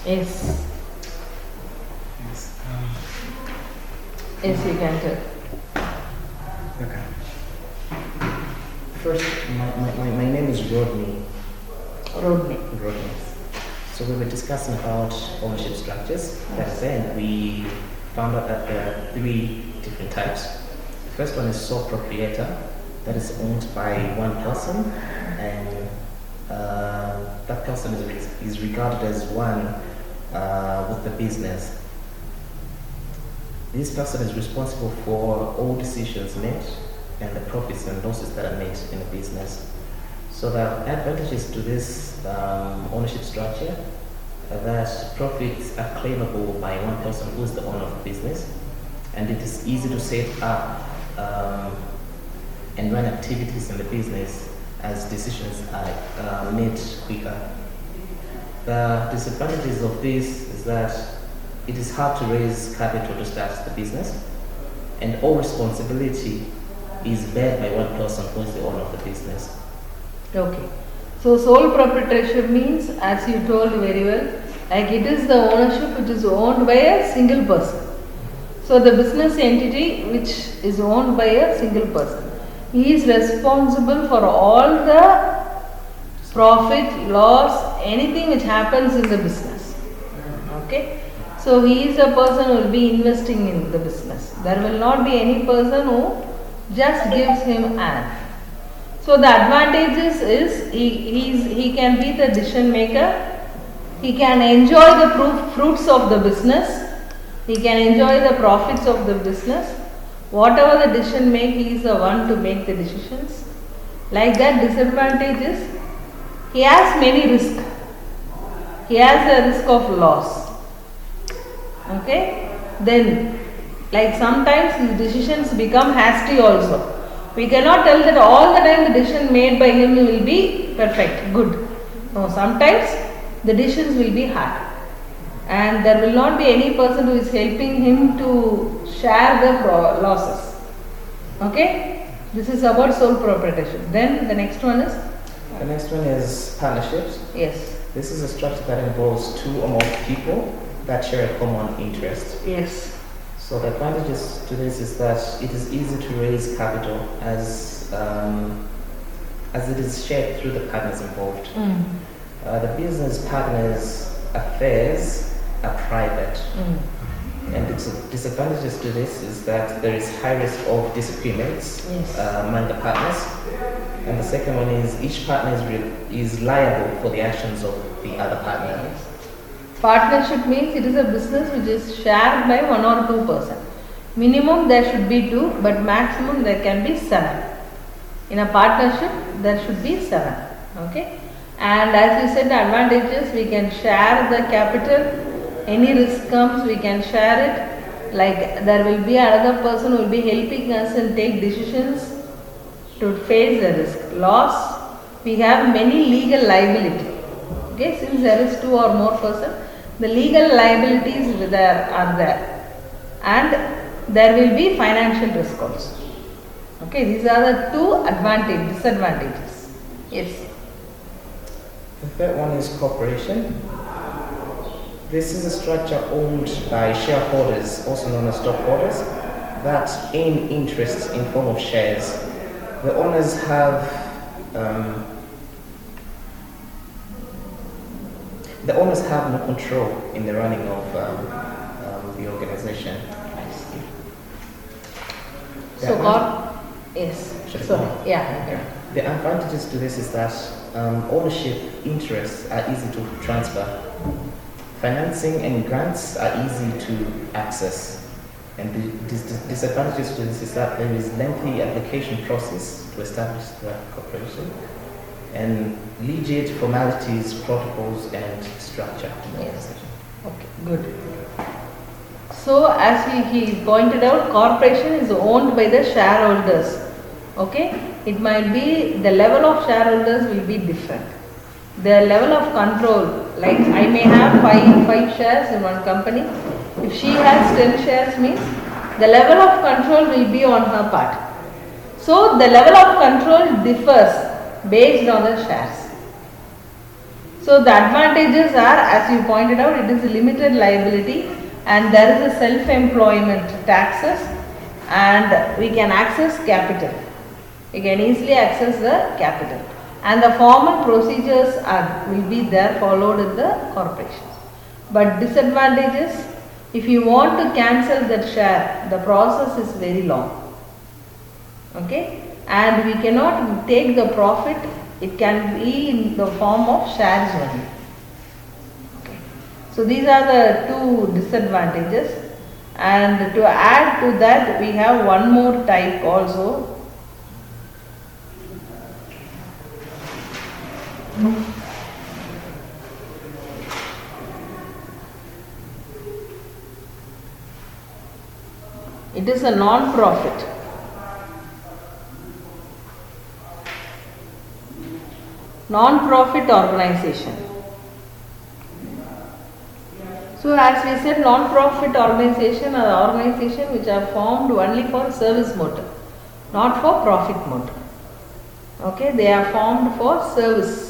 Yes. Yes. Yes, you can tell. Okay. First, my name is Rodney. Rodney. Rodney. So we were discussing about ownership structures. That's then we found out that there are three different types. The first one is sole proprietor, that is owned by one person, and that person is regarded as one with the business. This person is responsible for all decisions made and the profits and losses that are made in the business. So the advantages to this ownership structure are that profits are claimable by one person who is the owner of the business, and it is easy to set up and run activities in the business as decisions are made quicker. The disadvantages of this is that it is hard to raise capital to start the business, and all responsibility is bear by one person who is the owner of the business. Okay. So sole proprietorship means, as you told very well, like it is the ownership which is owned by a single person. So the business entity which is owned by a single person, he is responsible for all the profit, loss, anything which happens in the business. Okay. So he is a person who will be investing in the business. There will not be any person who just gives him an. So the advantages is he can be the decision maker. He can enjoy the fruits of the business. He can enjoy the profits of the business. Whatever the decision make, he is the one to make the decisions. Like that, disadvantages, he has many risks. He has a risk of loss. Okay. Then, like sometimes his decisions become hasty also. We cannot tell that all the time the decision made by him will be perfect, good. No, sometimes the decisions will be hard. And there will not be any person who is helping him to share the losses. Okay? This is about sole proprietorship. Then the next one is? The next one is partnerships. Yes. This is a structure that involves two or more people that share a common interest. Yes. So the advantages to this is that it is easy to raise capital as it is shared through the partners involved. The business partners' affairs are private, and the disadvantages to this is that there is high risk of disagreements among the partners. And the second one is each partner is liable for the actions of the other partner. Partnership means it is a business which is shared by one or two person. Minimum there should be two, but maximum there can be 7. In a partnership there should be 7. Okay. And as you said, the advantages, we can share the capital. Any risk comes, we can share it. Like there will be another person who will be helping us and take decisions to face the risk. Loss, we have many legal liability. Okay, since there is 2 or more person, the legal liabilities are there, and there will be financial risk also. Okay, these are the 2 disadvantages. Yes. The third one is corporation. This is a structure owned by shareholders, also known as stockholders, that aim interests in form of shares. The owners have no control in the running of the organization. Yes. Should I So, go on? yeah. Okay. The advantages to this is that ownership interests are easy to transfer. Financing and grants are easy to access. And the disadvantages to this is that there is lengthy application process to establish the corporation, and legate formalities, protocols, and structure. Yes. Okay, good. So as he pointed out, corporation is owned by the shareholders. Okay, it might be the level of shareholders will be different. The level of control, like I may have five shares in one company. If she has 10 shares means the level of control will be on her part. So the level of control differs based on the shares. So the advantages are, as you pointed out, it is a limited liability and there is a self-employment taxes and we can access capital. We can easily access the capital and the formal procedures will be there followed in the corporations. But disadvantages, if you want to cancel that share, the process is very long. Okay, and we cannot take the profit, it can be in the form of shares only. Okay. So these are the two disadvantages, and to add to that we have one more type also. It is a non-profit. Non-profit organization. So as we said, non-profit organization are organizations which are formed only for service motive, not for profit motive. Okay, they are formed for service.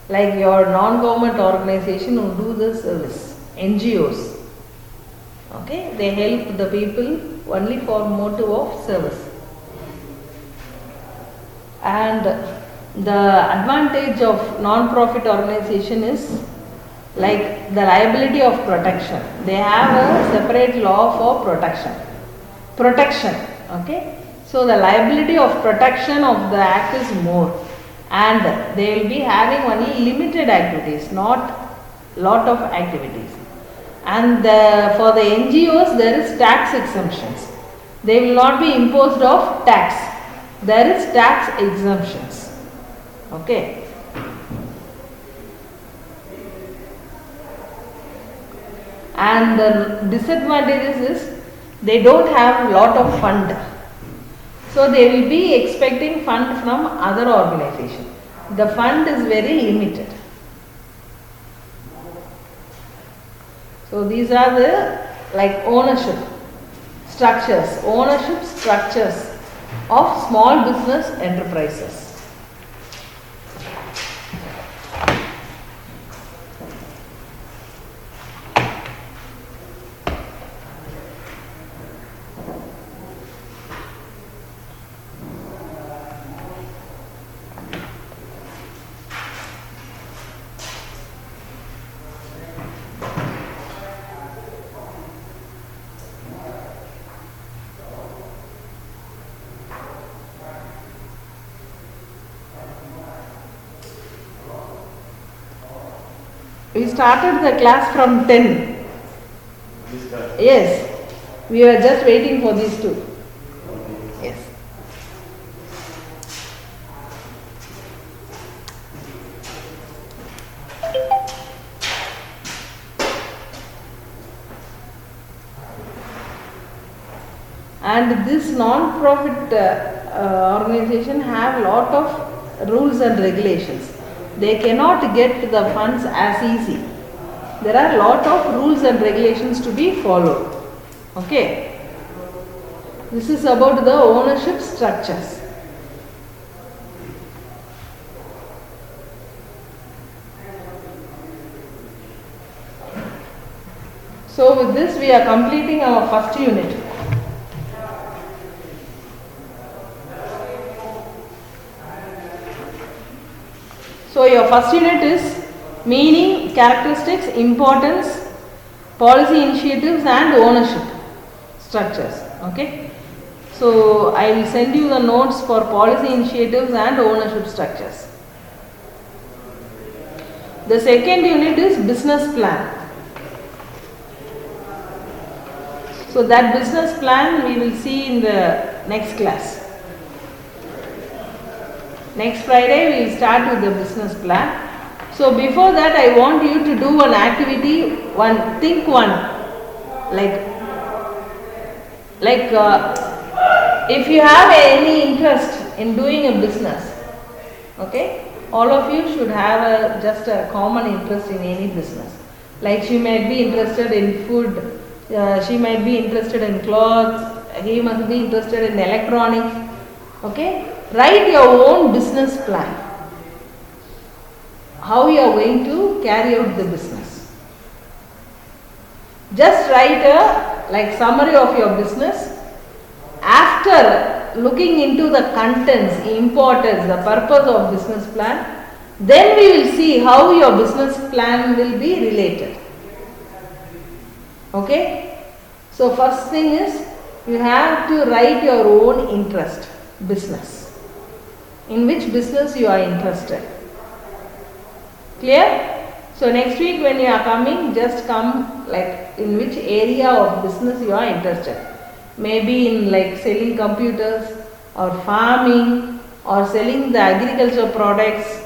Like your non-government organization who do the service, NGOs. Okay, they help the people only for motive of service. And the advantage of non-profit organization is like the liability of protection. They have a separate law for protection. Okay. So the liability of protection of the act is more, and they will be having only limited activities, not lot of activities. And for the NGOs there is tax exemptions. They will not be imposed of tax. There is tax exemptions. Okay. And the disadvantages is they don't have lot of fund. So they will be expecting fund from other organization. The fund is very limited. So these are the like ownership structures of small business enterprises. We started the class from 10. Yes, we were just waiting for these two. Yes. And this non-profit organization have lot of rules and regulations. They cannot get the funds as easy. There are lot of rules and regulations to be followed. Okay. This is about the ownership structures. So with this we are completing our first unit. So your first unit is meaning, characteristics, importance, policy initiatives and ownership structures. Okay. So I will send you the notes for policy initiatives and ownership structures. The second unit is business plan. So that business plan we will see in the next class. Next Friday we will start with the business plan. So before that I want you to do an activity, think one. If you have any interest in doing a business, okay, all of you should have just a common interest in any business. Like she might be interested in food, she might be interested in clothes, he must be interested in electronics. Okay, write your own business plan. how you are going to carry out the business. Just write a like summary of your business. After looking into the contents, importance, the purpose of business plan, then we will see how your business plan will be related. Okay? So first thing is you have to write your own interest, business. In which business you are interested. Clear? So next week when you are coming, just come like in which area of business you are interested. Maybe in like selling computers or farming or selling the agricultural products.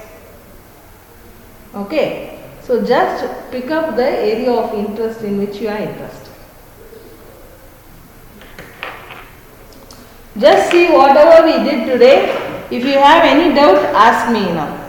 Okay. So just pick up the area of interest in which you are interested. Just see whatever we did today. If you have any doubt, ask me now.